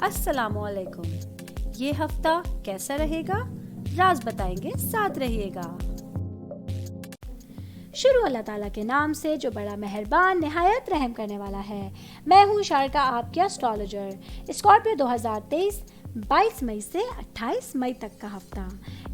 अस्सलामुअलैकुम। ये हफ्ता कैसा रहेगा, राज बताएंगे, साथ रहिएगा। शुरू अल्लाह ताला के नाम से जो बड़ा मेहरबान निहायत रहम करने वाला है। मैं हूँ शारका, आपकी एस्ट्रोलॉजर। स्कॉर्पियो 2023 22 मई से 28 मई तक का हफ्ता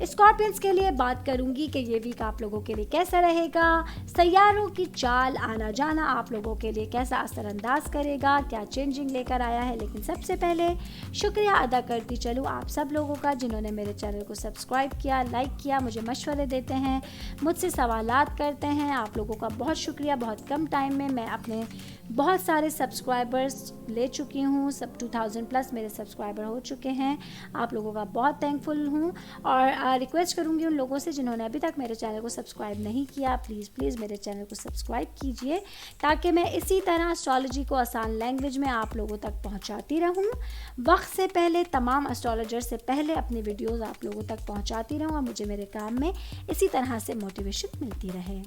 स्कॉर्पियंस के लिए बात करूंगी कि ये वीक आप लोगों के लिए कैसा रहेगा। सैयारों की चाल आना जाना आप लोगों के लिए कैसा असरअंदाज करेगा, क्या चेंजिंग लेकर आया है। लेकिन सबसे पहले शुक्रिया अदा करती चलूँ आप सब लोगों का जिन्होंने मेरे चैनल को सब्सक्राइब किया, लाइक किया, मुझे मशवरे देते हैं, मुझसे सवालात करते हैं। आप लोगों का बहुत शुक्रिया। बहुत कम टाइम में मैं अपने बहुत सारे सब्सक्राइबर्स ले चुकी हूँ। सब 2000 प्लस मेरे सब्सक्राइबर हो चुके हैं। आप लोगों का बहुत थैंकफुल हूँ और रिक्वेस्ट करूँगी उन लोगों से जिन्होंने अभी तक मेरे चैनल को सब्सक्राइब नहीं किया, प्लीज़ मेरे चैनल को सब्सक्राइब कीजिए ताकि मैं इसी तरह एस्ट्रोलॉजी को आसान लैंग्वेज में आप लोगों तक पहुँचाती रहूँ। वक्त से पहले तमाम एस्ट्रोलॉजर से पहले अपनी वीडियोज़ आप लोगों तक पहुँचाती रहूँ और मुझे मेरे काम में इसी तरह से मोटिवेशन मिलती रहे।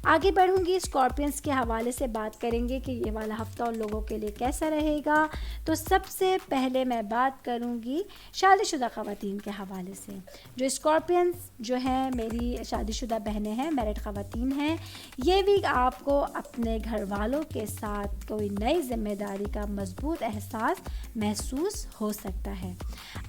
आगे बढ़ूंगी, स्कॉर्पियंस के हवाले से बात करेंगे कि ये वाला हफ्ता उन लोगों के लिए कैसा रहेगा। तो सबसे पहले मैं बात करूंगी शादीशुदा ख़वातीन के हवाले से। जो स्कॉर्पियंस जो हैं, मेरी शादीशुदा बहनें हैं, मैरिड ख़वातीन हैं, ये वीक आपको अपने घर वालों के साथ कोई नई जिम्मेदारी का मजबूत एहसास महसूस हो सकता है।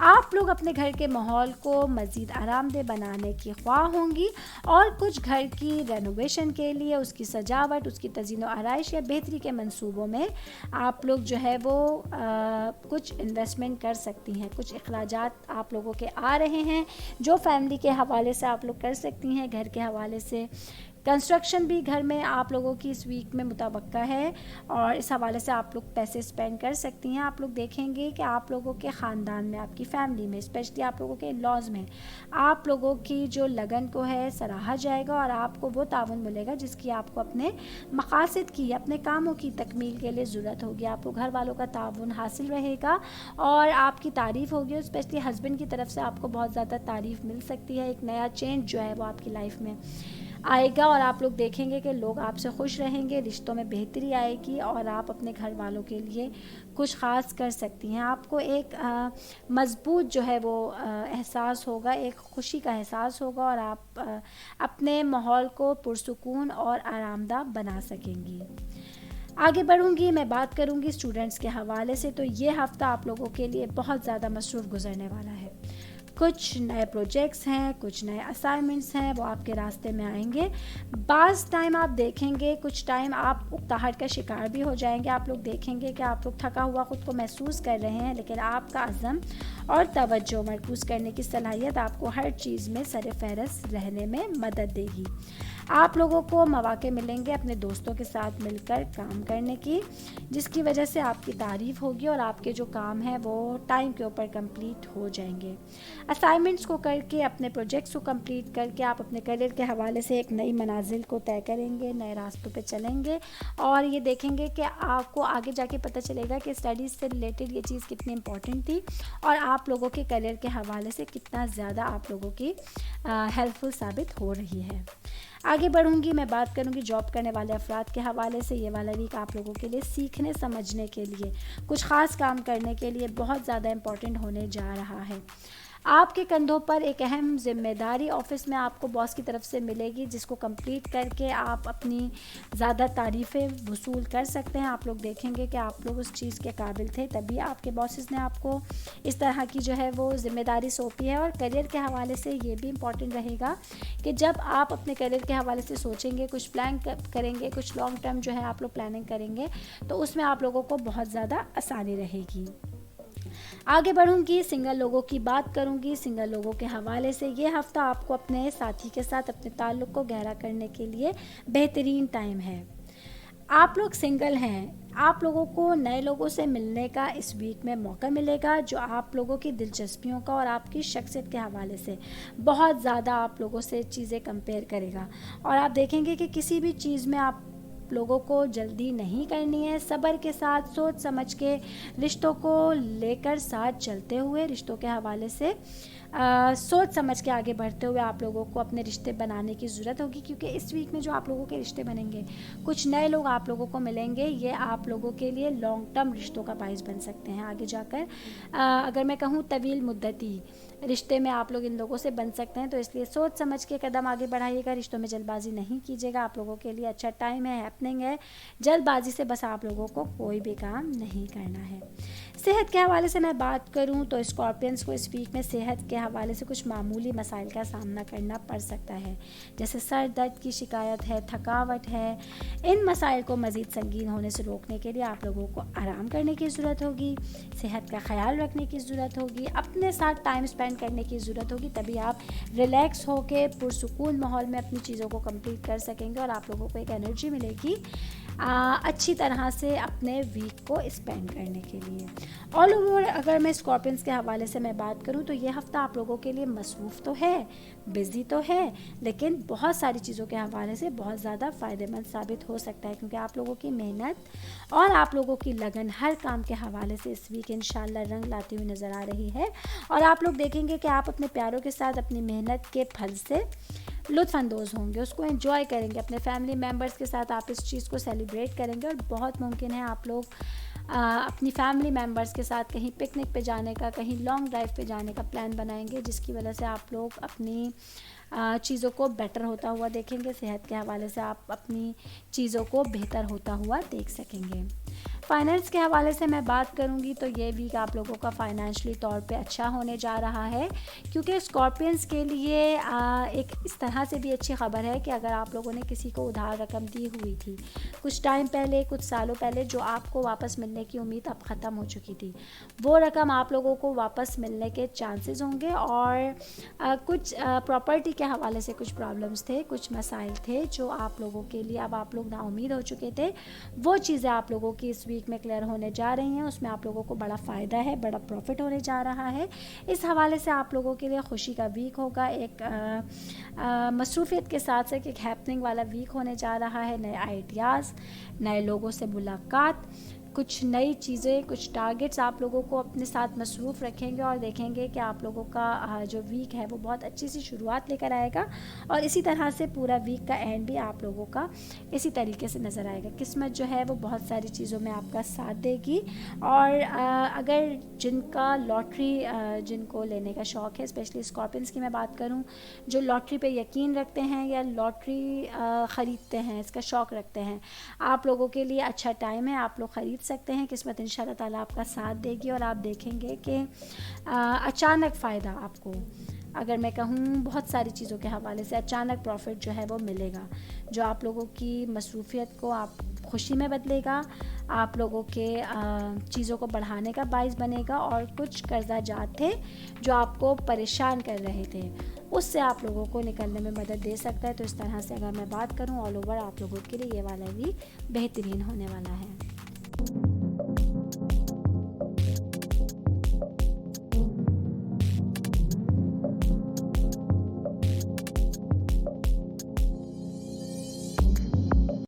आप लोग अपने घर के माहौल को मज़ीद आरामदेह बनाने की ख्वाह होंगी और कुछ घर की रेनोवेशन के लिए, उसकी सजावट, उसकी तज़ीनो आराइश या बेहतरी के मंसूबों में आप लोग जो है वो कुछ इन्वेस्टमेंट कर सकती हैं। कुछ अखराजात आप लोगों के आ रहे हैं जो फैमिली के हवाले से आप लोग कर सकती हैं। घर के हवाले से कंस्ट्रक्शन भी घर में आप लोगों की इस वीक में मुतवक्का है और इस हवाले से आप लोग पैसे स्पेंड कर सकती हैं। आप लोग देखेंगे कि आप लोगों के ख़ानदान में, आपकी फैमिली में, स्पेशली आप लोगों के इन-लॉज़ में आप लोगों की जो लगन को है सराहा जाएगा और आपको वो ताउन मिलेगा जिसकी आपको अपने मकासद की, अपने कामों की तकमील के लिए ज़रूरत होगी। आपको घर वालों का ताउन हासिल रहेगा और आपकी तारीफ़ होगी। स्पेशली हस्बैंड की तरफ से आपको बहुत ज़्यादा तारीफ़ मिल सकती है। एक नया चेंज जो है वो आपकी लाइफ में आएगा और आप लोग देखेंगे कि लोग आपसे खुश रहेंगे, रिश्तों में बेहतरी आएगी और आप अपने घर वालों के लिए कुछ ख़ास कर सकती हैं। आपको एक मज़बूत जो है वो एहसास होगा, एक खुशी का एहसास होगा और आप अपने माहौल को पुरसुकून और आरामदा बना सकेंगी। आगे बढ़ूंगी, मैं बात करूंगी स्टूडेंट्स के हवाले से। तो ये हफ़्ता आप लोगों के लिए बहुत ज़्यादा मसरूफ़ गुजरने वाला है। कुछ नए प्रोजेक्ट्स हैं, कुछ नए असाइनमेंट्स हैं, वो आपके रास्ते में आएंगे। बाज़ टाइम आप देखेंगे, कुछ टाइम आप उकताहट का शिकार भी हो जाएंगे। आप लोग देखेंगे कि आप लोग थका हुआ ख़ुद को महसूस कर रहे हैं, लेकिन आपका अज़म और तवज्जो मरकूज़ करने की सलाहियत आपको हर चीज़ में सर-ए-फ़हरिस्त रहने में मदद देगी। आप लोगों को मौके मिलेंगे अपने दोस्तों के साथ मिलकर काम करने की, जिसकी वजह से आपकी तारीफ़ होगी और आपके जो काम हैं वो टाइम के ऊपर कंप्लीट हो जाएंगे। असाइनमेंट्स को करके, अपने प्रोजेक्ट्स को कंप्लीट करके आप अपने करियर के हवाले से एक नई मनाजिल को तय करेंगे, नए रास्तों पे चलेंगे और ये देखेंगे कि आपको आगे जाके पता चलेगा कि स्टडीज़ से रिलेटेड ये चीज़ कितनी इम्पॉर्टेंट थी और आप लोगों के करियर के हवाले से कितना ज़्यादा आप लोगों की हेल्पफुल साबित हो रही है। आगे बढ़ूंगी, मैं बात करूंगी जॉब करने वाले अफराद के हवाले से। ये वाला वीक आप लोगों के लिए सीखने समझने के लिए, कुछ ख़ास काम करने के लिए बहुत ज़्यादा इम्पॉर्टेंट होने जा रहा है। आपके कंधों पर एक अहम जिम्मेदारी ऑफिस में आपको बॉस की तरफ से मिलेगी, जिसको कंप्लीट करके आप अपनी ज़्यादा तारीफ़ें वसूल कर सकते हैं। आप लोग देखेंगे कि आप लोग उस चीज़ के काबिल थे, तभी आपके बॉसेस ने आपको इस तरह की जो है वो ज़िम्मेदारी सौंपी है। और करियर के हवाले से ये भी इम्पॉर्टेंट रहेगा कि जब आप अपने करियर के हवाले से सोचेंगे, कुछ प्लान करेंगे, कुछ लॉन्ग टर्म जो है आप लोग प्लानिंग करेंगे, तो उसमें आप लोगों को बहुत ज़्यादा आसानी रहेगी। आगे बढ़ूंगी, सिंगल लोगों की बात करूंगी। सिंगल लोगों के हवाले से ये हफ्ता आपको अपने साथी के साथ अपने ताल्लुक़ को गहरा करने के लिए बेहतरीन टाइम है। आप लोग सिंगल हैं, आप लोगों को नए लोगों से मिलने का इस वीक में मौका मिलेगा जो आप लोगों की दिलचस्पियों का और आपकी शख्सियत के हवाले से बहुत ज़्यादा आप लोगों से चीज़ें कंपेयर करेगा। और आप देखेंगे कि किसी भी चीज़ में आप लोगों को जल्दी नहीं करनी है। सब्र के साथ, सोच समझ के रिश्तों को लेकर साथ चलते हुए, रिश्तों के हवाले से सोच समझ के आगे बढ़ते हुए आप लोगों को अपने रिश्ते बनाने की ज़रूरत होगी, क्योंकि इस वीक में जो आप लोगों के रिश्ते बनेंगे, कुछ नए लोग आप लोगों को मिलेंगे, ये आप लोगों के लिए लॉन्ग टर्म रिश्तों का बाइस बन सकते हैं आगे जाकर। अगर मैं कहूँ तवील मुद्दती रिश्ते में आप लोग इन लोगों से बन सकते हैं, तो इसलिए सोच समझ के कदम आगे बढ़ाइएगा, रिश्तों में जल्दबाजी नहीं कीजिएगा। आप लोगों के लिए अच्छा टाइम है, हैपनिंग है, जल्दबाजी से बस आप लोगों को कोई भी काम नहीं करना है। सेहत के हवाले से मैं बात करूं तो स्कॉर्पियंस को इस वीक में सेहत के हवाले से कुछ मामूली मसाइल का सामना करना पड़ सकता है, जैसे सर दर्द की शिकायत है, थकावट है। इन मसाइल को मज़ीद संगीन होने से रोकने के लिए आप लोगों को आराम करने की ज़रूरत होगी, सेहत का ख्याल रखने की ज़रूरत होगी, अपने साथ टाइम स्पेंड करने की ज़रूरत होगी, तभी आप रिलैक्स होकर पुरसुकून माहौल में अपनी चीज़ों को कंप्लीट कर सकेंगे और आप लोगों को एक एनर्जी मिलेगी अच्छी तरह से अपने वीक को स्पेंड करने के लिए। ऑल ओवर अगर मैं स्कॉर्पियंस के हवाले से मैं बात करूं तो ये हफ़्ता आप लोगों के लिए मसरूफ़ तो है, बिज़ी तो है, लेकिन बहुत सारी चीज़ों के हवाले से बहुत ज़्यादा फ़ायदेमंद साबित हो सकता है, क्योंकि आप लोगों की मेहनत और आप लोगों की लगन हर काम के हवाले से इस वीक इंशाल्लाह रंग लाती हुई नज़र आ रही है। और आप लोग देखेंगे कि आप अपने प्यारों के साथ अपनी मेहनत के फल से लुत्फ़अंदोज़ होंगे, उसको एंजॉय करेंगे, अपने फैमिली मेम्बर्स के साथ आप इस चीज़ को सेलिब्रेट करेंगे। और बहुत मुमकिन है आप लोग अपनी फैमिली मेम्बर्स के साथ कहीं पिकनिक पे जाने का, कहीं लॉन्ग ड्राइव पे जाने का प्लान बनाएंगे, जिसकी वजह से आप लोग अपनी चीज़ों को बेटर होता हुआ देखेंगे। सेहत के हवाले से आप अपनी चीज़ों को बेहतर होता हुआ देख सकेंगे। फाइनेंस के हवाले से मैं बात करूंगी तो ये वीक आप लोगों का फाइनेंशियली तौर पे अच्छा होने जा रहा है, क्योंकि स्कॉर्पियंस के लिए एक इस तरह से भी अच्छी खबर है कि अगर आप लोगों ने किसी को उधार रकम दी हुई थी कुछ टाइम पहले, कुछ सालों पहले, जो आपको वापस मिलने की उम्मीद अब ख़त्म हो चुकी थी, वो रकम आप लोगों को वापस मिलने के चांसेस होंगे। और कुछ प्रॉपर्टी के हवाले से कुछ प्रॉब्लम्स थे, कुछ मसाइल थे जो आप लोगों के लिए अब आप लोग नाउमीद हो चुके थे, वो चीज़ें आप लोगों की इस वीक में क्लियर होने जा रही हैं। उसमें आप लोगों को बड़ा फ़ायदा है, बड़ा प्रॉफिट होने जा रहा है। इस हवाले से आप लोगों के लिए खुशी का वीक होगा, एक मसरूफियत के साथ साथ एक हैपनिंग वाला वीक होने जा रहा है। नए आइडियाज़, नए लोगों से मुलाकात, कुछ नई चीज़ें, कुछ टारगेट्स आप लोगों को अपने साथ मसरूफ़ रखेंगे और देखेंगे कि आप लोगों का जो वीक है वो बहुत अच्छी सी शुरुआत लेकर आएगा। और इसी तरह से पूरा वीक का एंड भी आप लोगों का इसी तरीके से नज़र आएगा। किस्मत जो है वो बहुत सारी चीज़ों में आपका साथ देगी। और अगर जिनका लॉटरी जिनको लेने का शौक़ है, स्पेशली स्कॉर्पियंस की मैं बात करूं, जो लॉटरी पे यकीन रखते हैं या लॉटरी ख़रीदते हैं, इसका शौक़ रखते हैं, आप लोगों के लिए अच्छा टाइम है, आप लोग ख़रीद सकते हैं। किस्मत इंशाल्लाह ताला आपका साथ देगी और आप देखेंगे कि अचानक फ़ायदा आपको, अगर मैं कहूँ बहुत सारी चीज़ों के हवाले से अचानक प्रॉफिट जो है वो मिलेगा, जो आप लोगों की मसरूफियत को आप खुशी में बदलेगा, आप लोगों के चीज़ों को बढ़ाने का बाइस बनेगा। और कुछ कर्जा जात थे जो आपको परेशान कर रहे थे, उससे आप लोगों को निकलने में मदद दे सकता है। तो इस तरह से अगर मैं बात करूँ ऑल ओवर आप लोगों के लिए ये वाला वीक बेहतरीन होने वाला है।